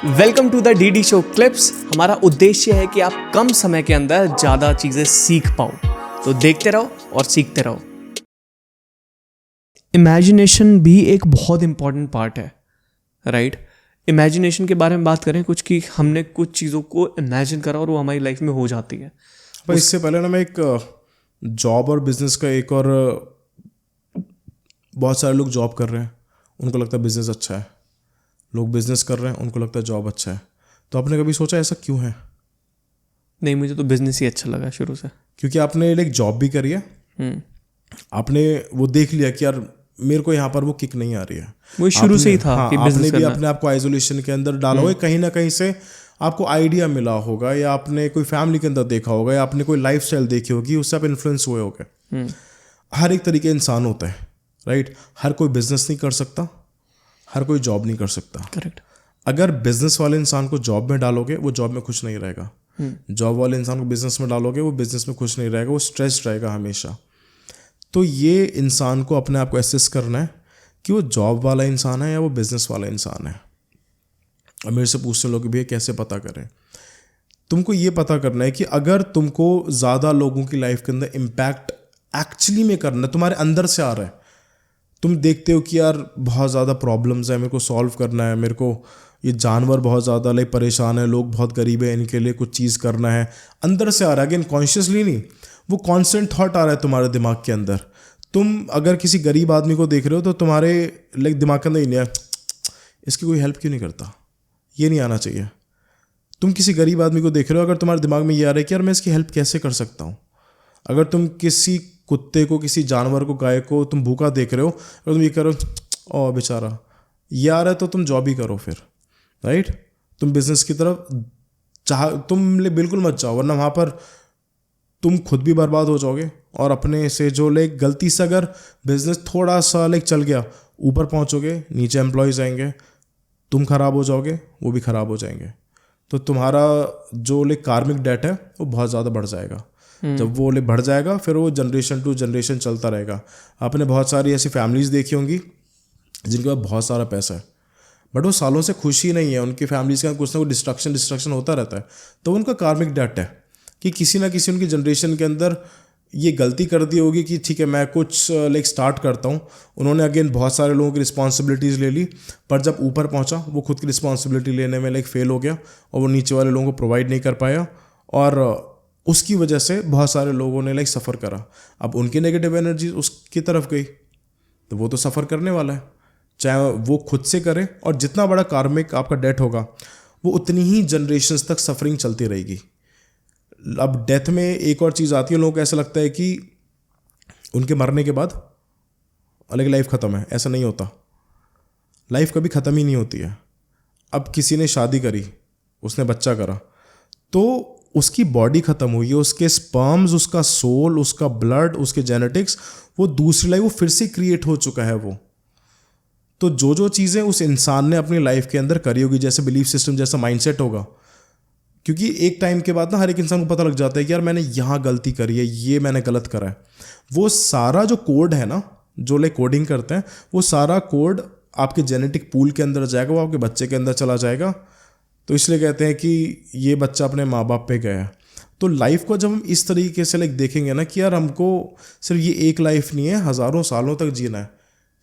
Welcome to the DD show clips. हमारा उद्देश्य है कि आप कम समय के अंदर ज़्यादा चीज़ें सीख पाओ, तो देखते रहो और सीखते रहो। इमेजिनेशन भी एक बहुत इंपॉर्टेंट पार्ट है, राइट? इमेजिनेशन के बारे में बात करें कुछ कि हमने कुछ चीज़ों को इमेजिन करा और वो हमारी लाइफ में हो जाती है। पर इससे पहले ना मैं एक जॉब और बिजनेस का एक और बहुत सारे लोग जॉब कर रहे हैं, उनको लगता है बिजनेस अच्छा है। लोग बिजनेस कर रहे हैं, उनको लगता है जॉब अच्छा है। तो आपने कभी सोचा ऐसा क्यों है? नहीं, मुझे तो बिजनेस ही अच्छा लगा शुरू से। क्योंकि आपने एक जॉब भी करी है, आपने वो देख लिया कि यार मेरे को यहाँ पर वो किक नहीं आ रही है। वो शुरू से ही था कि आपने बिजनेस भी करना अपने आप को आइसोलेशन के अंदर डाला होगा, कहीं ना कहीं से आपको आइडिया मिला होगा, या आपने कोई फैमिली के अंदर देखा होगा, या आपने कोई लाइफस्टाइल देखी होगी, उससे आप इन्फ्लुएंस हुए होगे। हर एक तरीके इंसान होता है, राइट? हर कोई बिजनेस नहीं कर सकता, हर कोई जॉब नहीं कर सकता। करेक्ट। अगर बिजनेस वाले इंसान को जॉब में डालोगे, वो जॉब में खुश नहीं रहेगा। जॉब वाले इंसान को बिजनेस में डालोगे, वो बिजनेस में खुश नहीं रहेगा, वो स्ट्रेस्ड रहेगा हमेशा। तो ये इंसान को अपने आप को एसेस करना है कि वो जॉब वाला इंसान है या वो बिजनेस वाला इंसान है। अब मेरे से पूछते लोग भी कैसे पता करें? तुमको ये पता करना है कि अगर तुमको ज़्यादा लोगों की लाइफ के अंदर इम्पैक्ट एक्चुअली में करना है, तुम्हारे अंदर से आ रहा है, तुम देखते हो कि यार बहुत ज़्यादा प्रॉब्लम्स है, मेरे को सॉल्व करना है, मेरे को ये जानवर बहुत ज़्यादा परेशान है, लोग बहुत गरीब है, इनके लिए कुछ चीज़ करना है, अंदर से आ रहा है, अगेन कॉन्शियसली नहीं, वो कॉन्स्टेंट थॉट आ रहा है तुम्हारे दिमाग के अंदर। तुम अगर किसी गरीब आदमी को देख रहे हो तो तुम्हारे दिमाग के अंदर ही नहीं है, इसकी कोई हेल्प क्यों नहीं करता, ये नहीं आना चाहिए। तुम किसी गरीब आदमी को देख रहे हो, अगर तुम्हारे दिमाग में ये आ रहा है कि यार मैं इसकी हेल्प कैसे कर सकता हूँ। अगर तुम किसी कुत्ते को, किसी जानवर को, गाय को तुम भूखा देख रहे हो, अगर तुम ये करो ओ बेचारा, ये आ रहा है, तो तुम जॉब ही करो फिर, राइट? तुम बिजनेस की तरफ तुम बिल्कुल मत जाओ, वरना वहाँ पर तुम खुद भी बर्बाद हो जाओगे, और अपने से जो गलती से अगर बिजनेस थोड़ा सा चल गया, ऊपर पहुँचोगे, नीचे एम्प्लॉयज़ आएंगे, तुम खराब हो जाओगे, वो भी खराब हो जाएंगे। तो तुम्हारा जो कार्मिक डेट है वो बहुत ज़्यादा बढ़ जाएगा। जब वो बढ़ जाएगा, फिर वो जनरेशन टू जनरेशन चलता रहेगा। आपने बहुत सारी ऐसी फैमिलीज़ देखी होंगी जिनके पास बहुत सारा पैसा है, बट वो सालों से खुशी नहीं है, उनकी फैमिलीज़ का कुछ ना कुछ डिस्ट्रक्शन होता रहता है। तो उनका कार्मिक डेट है कि किसी ना किसी उनकी जनरेशन के अंदर ये गलती कर दी होगी कि ठीक है मैं कुछ स्टार्ट करता हूँ। उन्होंने अगेन बहुत सारे लोगों की रिस्पॉन्सिबिलिटीज़ ले ली, पर जब ऊपर पहुँचा वो खुद की रिस्पॉन्सिबिलिटी लेने में फेल हो गया, और वो नीचे वाले लोगों को प्रोवाइड नहीं कर पाया, और उसकी वजह से बहुत सारे लोगों ने सफ़र करा। अब उनकी नेगेटिव एनर्जी उसकी तरफ गई, तो वो तो सफ़र करने वाला है, चाहे वो खुद से करे, और जितना बड़ा कार्मिक आपका डेट होगा वो उतनी ही जनरेशन्स तक सफरिंग चलती रहेगी। अब डेथ में एक और चीज़ आती है, लोगों को ऐसा लगता है कि उनके मरने के बाद अलग लाइफ ख़त्म है। ऐसा नहीं होता, लाइफ कभी ख़त्म ही नहीं होती है। अब किसी ने शादी करी, उसने बच्चा करा, तो उसकी बॉडी ख़त्म हुई है, उसके स्पर्म्स, उसका सोल, उसका ब्लड, उसके जेनेटिक्स, वो दूसरी लाइफ वो फिर से क्रिएट हो चुका है वो। तो जो चीज़ें उस इंसान ने अपनी लाइफ के अंदर करी होगी, जैसे बिलीफ सिस्टम, जैसा माइंडसेट होगा, क्योंकि एक टाइम के बाद ना हर एक इंसान को पता लग जाता है कि यार मैंने यहाँ गलती करी है, ये मैंने गलत करा है। वो सारा जो कोड है ना, जो कोडिंग करते हैं, वो सारा कोड आपके जेनेटिक पूल के अंदर जाएगा, वो आपके बच्चे के अंदर चला जाएगा। तो इसलिए कहते हैं कि ये बच्चा अपने माँ बाप पे गया है। तो लाइफ को जब हम इस तरीके से देखेंगे ना कि यार हमको सिर्फ ये एक लाइफ नहीं है, हज़ारों सालों तक जीना है,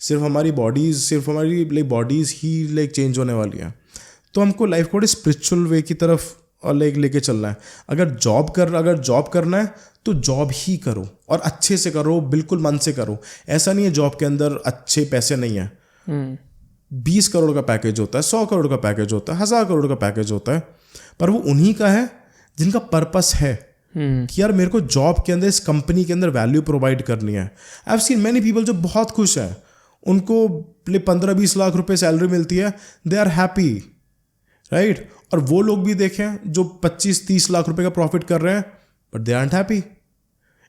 सिर्फ हमारी बॉडीज़ ही चेंज होने वाली है। तो हमको लाइफ को स्पिरिचुअल वे की तरफ और लेके चलना है। अगर जॉब करना है तो जॉब ही करो, और अच्छे से करो, बिल्कुल मन से करो। ऐसा नहीं है जॉब के अंदर अच्छे पैसे नहीं है। 20 करोड़ का पैकेज होता है, 100 करोड़ का पैकेज होता है, 1000 करोड़ का पैकेज होता है, पर वो उन्हीं का है जिनका पर्पस है कि यार मेरे को जॉब के अंदर, इस कंपनी के अंदर वैल्यू प्रोवाइड करनी है। I have seen many people जो बहुत खुश हैं, उनको 15-20 लाख रुपए सैलरी मिलती है, दे आर हैप्पी, राइट? और वो लोग भी देखें जो 25-30 लाख रुपए का प्रॉफिट कर रहे हैं, but they aren't happy.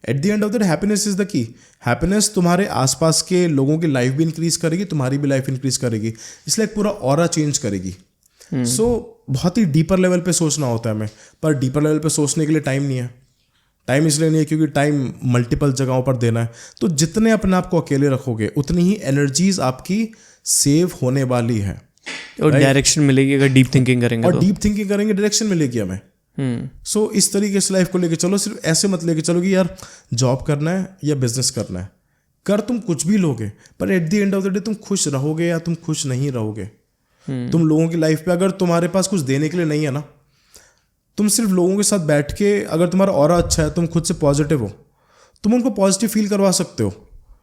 At the end of the day happiness is the key. Happiness तुम्हारे आसपास के लोगों की लाइफ भी इंक्रीज करेगी, तुम्हारी भी लाइफ इंक्रीज करेगी, इसलिए पूरा ऑरा चेंज करेगी। सो बहुत ही डीपर लेवल पे सोचना होता है हमें, पर डीपर लेवल पे सोचने के लिए टाइम नहीं है। टाइम इसलिए नहीं है क्योंकि टाइम मल्टीपल जगहों पर देना है। तो जितने अपने आप को अकेले रखोगे, उतनी ही एनर्जीज आपकी सेव होने वाली है। और डायरेक्शन मिलेगी अगर डीप थिंकिंग करेंगे और तो। डीप थिंकिंग करेंगे डायरेक्शन मिलेगी हमें। सो इस तरीके से लाइफ को लेके चलो, सिर्फ ऐसे मत लेके चलो कि यार जॉब करना है या बिजनेस करना है। कर तुम कुछ भी लोगे, पर at the end of the day तुम खुश रहोगे या तुम खुश नहीं रहोगे। तुम लोगों की लाइफ पे अगर तुम्हारे पास कुछ देने के लिए नहीं है ना, तुम सिर्फ लोगों के साथ बैठ के, अगर तुम्हारा ऑरा अच्छा है, तुम खुद से पॉजिटिव हो, तुम उनको पॉजिटिव फील करवा सकते हो।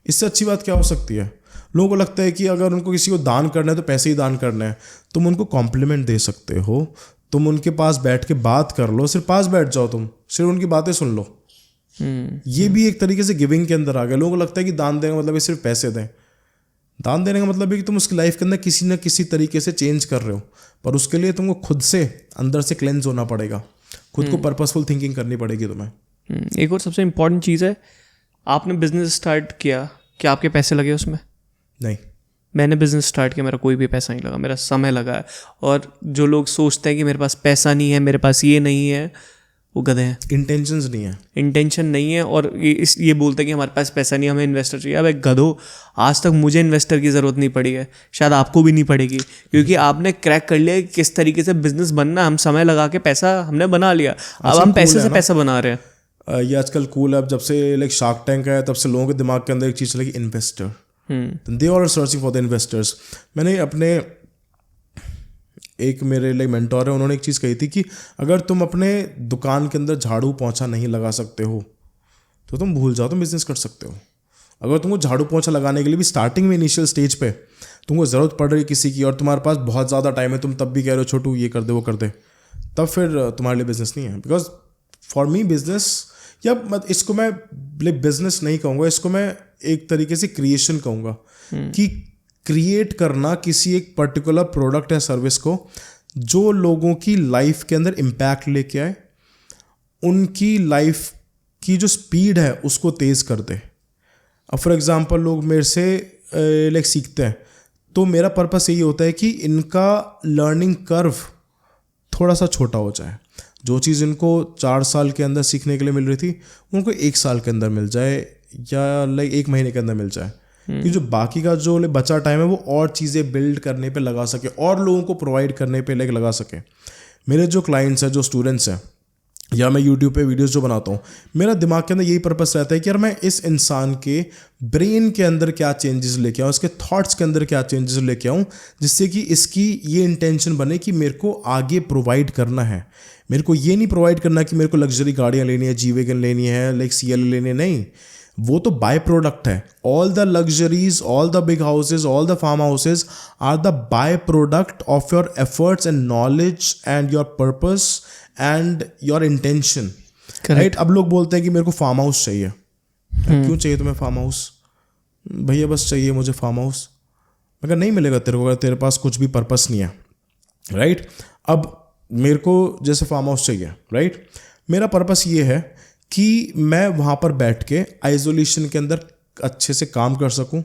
इससे अच्छी बात क्या हो सकती है? लोगों को लगता है कि अगर उनको किसी को दान करना है तो पैसे ही दान करना है। तुम उनको कॉम्प्लीमेंट दे सकते हो, तुम उनके पास बैठ के बात कर लो, सिर्फ पास बैठ जाओ, तुम सिर्फ उनकी बातें सुन लो। ये भी एक तरीके से गिविंग के अंदर आ गया। लोगों को लगता है कि दान देने का मतलब है सिर्फ पैसे दें। दान देने का मतलब है कि तुम उसकी लाइफ के अंदर किसी न किसी तरीके से चेंज कर रहे हो, पर उसके लिए तुमको खुद से अंदर से क्लेंज होना पड़ेगा, खुद को पर्पसफुल थिंकिंग करनी पड़ेगी तुम्हें। एक और सबसे इम्पोर्टेंट चीज़ है, आपने बिजनेस स्टार्ट किया, क्या आपके पैसे लगे उसमें? नहीं, मैंने बिजनेस स्टार्ट किया, मेरा कोई भी पैसा नहीं लगा, मेरा समय लगा है। और जो लोग सोचते हैं कि मेरे पास पैसा नहीं है, मेरे पास ये नहीं है, वो गधे हैं। इंटेंशंस नहीं है, इंटेंशन नहीं है, और ये बोलते हैं कि हमारे पास पैसा नहीं है, हमें इन्वेस्टर चाहिए। अब एक गधो, आज तक मुझे इन्वेस्टर की ज़रूरत नहीं पड़ी है, शायद आपको भी नहीं पड़ेगी, क्योंकि आपने क्रैक कर लिया कि किस तरीके से बिजनेस बनना। हम समय लगा के पैसा हमने बना लिया, अब हम पैसे से पैसा बना रहे हैं। ये आजकल कूल है। अब जब से लाइक शार्क टैंक है, तब से लोगों के दिमाग के अंदर एक चीज़ चलेगी, investor. They are searching for the investors. मैंने अपने एक मेरे लाइक मेंटोर है, उन्होंने एक चीज़ कही थी कि अगर तुम अपने दुकान के अंदर झाड़ू पोंछा नहीं लगा सकते हो तो तुम भूल जाओ, तुम बिजनेस कर सकते हो। अगर तुमको झाड़ू पोंछा लगाने के लिए भी स्टार्टिंग में इनिशियल स्टेज पे तुमको ज़रूरत पड़ रही है किसी की, और तुम्हारे पास बहुत ज़्यादा टाइम है, तुम तब भी कह रहे हो छोटू ये कर दे वो कर दे, तब फिर तुम्हारे लिए बिजनेस नहीं है। बिकॉज फॉर मी बिजनेस, या मत इसको मैं बिजनेस नहीं कहूँगा, इसको मैं एक तरीके से क्रिएशन कहूँगा। कि क्रिएट करना किसी एक पर्टिकुलर प्रोडक्ट या सर्विस को जो लोगों की लाइफ के अंदर इम्पैक्ट लेके आए, उनकी लाइफ की जो स्पीड है उसको तेज़ कर दे। अब फॉर एग्जांपल लोग मेरे से लाइक सीखते हैं, तो मेरा पर्पस यही होता है कि इनका लर्निंग कर्व थोड़ा सा छोटा हो जाए। जो चीज़ इनको 4 साल के अंदर सीखने के लिए मिल रही थी, उनको 1 साल के अंदर मिल जाए, या लाइक 1 महीने के अंदर मिल जाए। कि जो बाकी का जो बचा टाइम है वो और चीज़ें बिल्ड करने पे लगा सके, और लोगों को प्रोवाइड करने पे लगा सके। मेरे जो क्लाइंट्स हैं, जो स्टूडेंट्स हैं, या मैं यूट्यूब पे वीडियोस जो बनाता हूँ, मेरा दिमाग के अंदर यही पर्पस रहता है कि यार मैं इस इंसान के ब्रेन के अंदर क्या चेंजेस लेके आऊँ, उसके थॉट्स के अंदर क्या चेंजेस लेके आऊँ, जिससे कि इसकी ये इंटेंशन बने कि मेरे को आगे प्रोवाइड करना है। मेरे को ये नहीं प्रोवाइड करना कि मेरे को लग्जरी गाड़ियाँ लेनी है, जी-वैगन लेनी है, लाइक CL लेनी है, नहीं, वो तो बाय प्रोडक्ट है। All the luxuries, all the big houses, all the farm houses are the by product of your efforts and knowledge and your purpose and your intention, right. अब लोग बोलते हैं कि मेरे को फार्म हाउस चाहिए। क्यों चाहिए तुम्हें फार्म हाउस? भैया बस चाहिए मुझे फार्म हाउस। मगर नहीं मिलेगा तेरे को अगर तेरे पास कुछ भी पर्पस नहीं है, राइट। अब मेरे को जैसे फार्म हाउस चाहिए, राइट, मेरा पर्पस ये है कि मैं वहाँ पर बैठ के आइसोलेशन के अंदर अच्छे से काम कर सकूँ,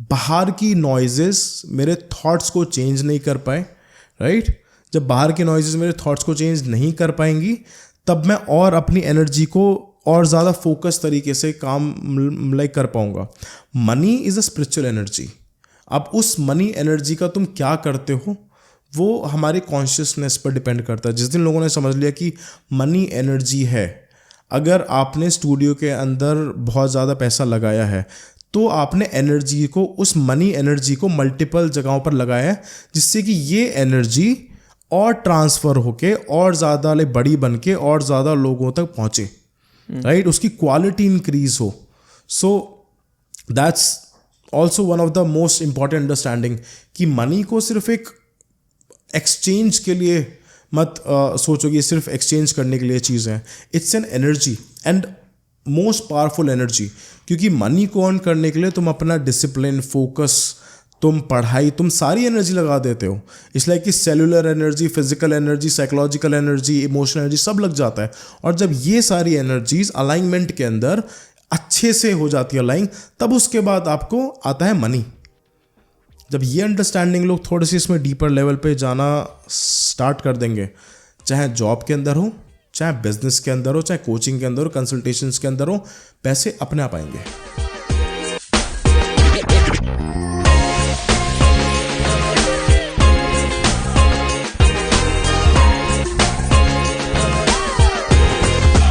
बाहर की नॉइजेस मेरे थॉट्स को चेंज नहीं कर पाए, राइट। जब बाहर के नॉइजेस मेरे थॉट्स को चेंज नहीं कर पाएंगी, तब मैं और अपनी एनर्जी को और ज़्यादा फोकस तरीके से काम लाइक कर पाऊँगा। Money is a spiritual energy. अब उस मनी एनर्जी का तुम क्या करते हो वो हमारे कॉन्शियसनेस पर डिपेंड करता है। जिस दिन लोगों ने समझ लिया कि मनी एनर्जी है, अगर आपने स्टूडियो के अंदर बहुत ज़्यादा पैसा लगाया है तो आपने एनर्जी को, उस मनी एनर्जी को मल्टीपल जगहों पर लगाया है, जिससे कि ये एनर्जी और ट्रांसफ़र होके और ज़्यादा बड़ी बन के और ज़्यादा लोगों तक पहुँचे, राइट, उसकी क्वालिटी इंक्रीज हो। So that's also one of the most important understanding कि मनी को सिर्फ एक एक्सचेंज के लिए मत सोचो कि सिर्फ एक्सचेंज करने के लिए चीज़ है। It's an energy and most powerful energy, क्योंकि मनी को अर्न करने के लिए तुम अपना डिसिप्लिन, फोकस, तुम पढ़ाई, तुम सारी एनर्जी लगा देते हो। इसलिए कि cellular energy, physical energy, psychological energy, emotional energy सब लग जाता है। और जब ये सारी एनर्जीज अलाइनमेंट के अंदर अच्छे से हो जाती है अलाइन, तब उसके बाद आपको आता है मनी। जब ये अंडरस्टैंडिंग लोग थोड़ी सी इसमें डीपर लेवल पे जाना स्टार्ट कर देंगे, चाहे जॉब के अंदर हो, चाहे बिजनेस के अंदर हो, चाहे कोचिंग के अंदर हो, कंसल्टेशंस के अंदर हो, पैसे अपने आप आएंगे।